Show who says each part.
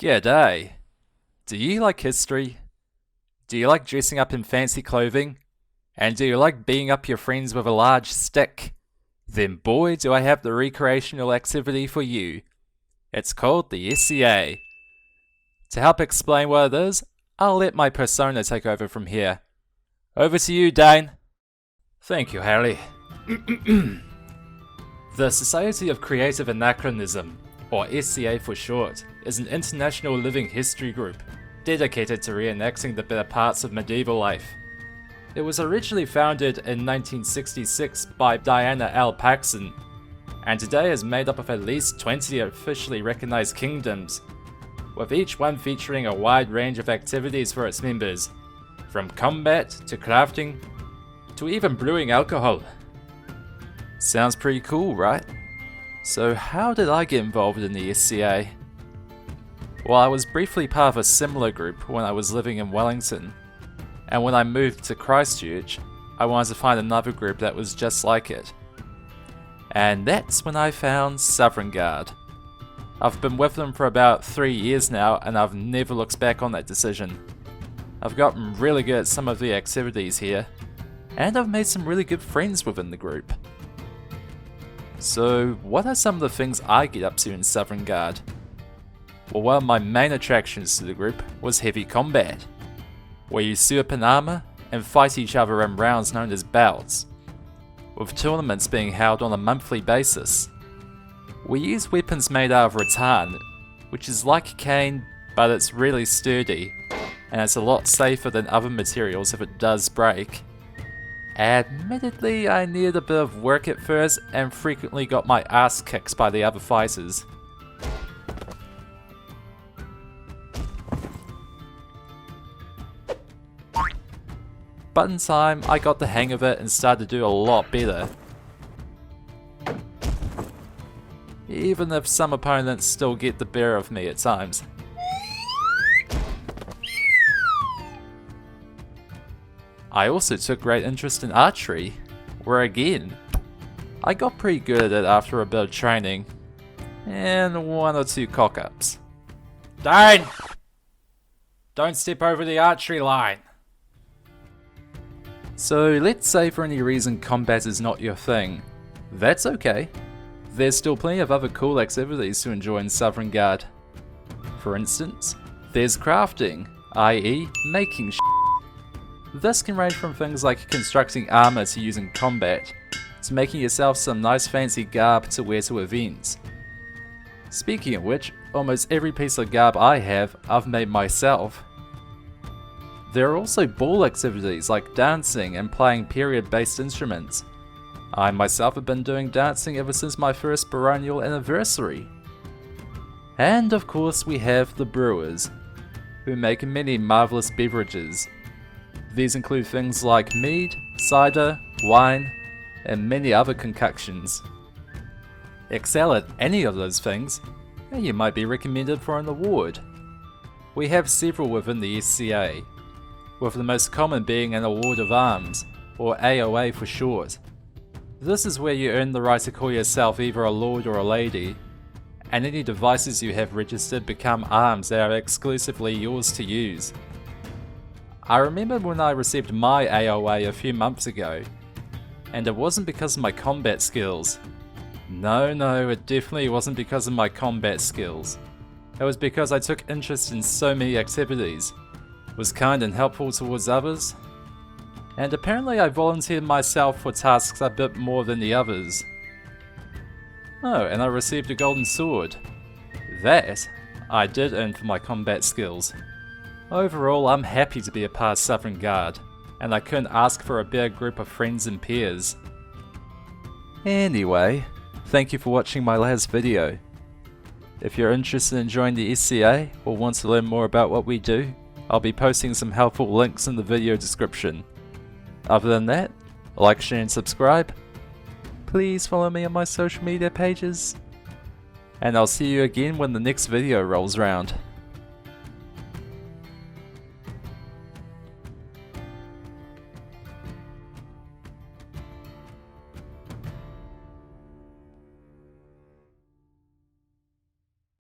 Speaker 1: G'day. Do you like history? Do you like dressing up in fancy clothing? And do you like beating up your friends with a large stick? Then boy do I have the recreational activity for you. It's called the SCA. To help explain what it is, I'll let my persona take over from here. Over to you, Dane. Thank you, Harry. The Society of Creative Anachronism, or SCA for short, is an international living history group dedicated to reenacting the better parts of medieval life. It was originally founded in 1966 by Diana L. Paxson, and today is made up of at least 20 officially recognized kingdoms, with each one featuring a wide range of activities for its members, from combat to crafting to even brewing alcohol. Sounds pretty cool, right? So how did I get involved in the SCA? Well, I was briefly part of a similar group when I was living in Wellington, and when I moved to Christchurch, I wanted to find another group that was just like it. And that's when I found Southern Guard. I've been with them for about 3 years now, and I've never looked back on that decision. I've gotten really good at some of the activities here, and I've made some really good friends within the group. So, what are some of the things I get up to in Southern Guard? Well, one of my main attractions to the group was heavy combat, where you suit up in armor and fight each other in rounds known as bouts, with tournaments being held on a monthly basis. We use weapons made out of rattan, which is like cane, but it's really sturdy, and it's a lot safer than other materials if it does break. Admittedly, I needed a bit of work at first and frequently got my ass kicked by the other fighters. But in time, I got the hang of it and started to do a lot better. Even if some opponents still get the better of me at times. I also took great interest in archery, where again, I got pretty good at it after a bit of training, and 1 or 2 cock-ups. Dane! Don't step over the archery line! So let's say for any reason combat is not your thing. That's okay. There's still plenty of other cool activities to enjoy in Southern Guard. For instance, there's crafting, i.e. making This can range from things like constructing armor to using combat, to making yourself some nice fancy garb to wear to events. Speaking of which, almost every piece of garb I have, I've made myself. There are also ball activities like dancing and playing period-based instruments. I myself have been doing dancing ever since my first baronial anniversary. And of course we have the brewers, who make many marvelous beverages. These include things like mead, cider, wine, and many other concoctions. Excel at any of those things, and you might be recommended for an award. We have several within the SCA, with the most common being an Award of Arms, or AOA for short. This is where you earn the right to call yourself either a lord or a lady, and any devices you have registered become arms that are exclusively yours to use. I remember when I received my AOA a few months ago, and it wasn't because of my combat skills. No, it definitely wasn't because of my combat skills. It was because I took interest in so many activities, was kind and helpful towards others, and apparently I volunteered myself for tasks a bit more than the others. Oh, and I received a golden sword. That I did earn for my combat skills. Overall, I'm happy to be a part of Southern Guard, and I couldn't ask for a better group of friends and peers. Anyway, thank you for watching my last video. If you're interested in joining the SCA or want to learn more about what we do, I'll be posting some helpful links in the video description. Other than that, like, share and subscribe. Please follow me on my social media pages. And I'll see you again when the next video rolls around.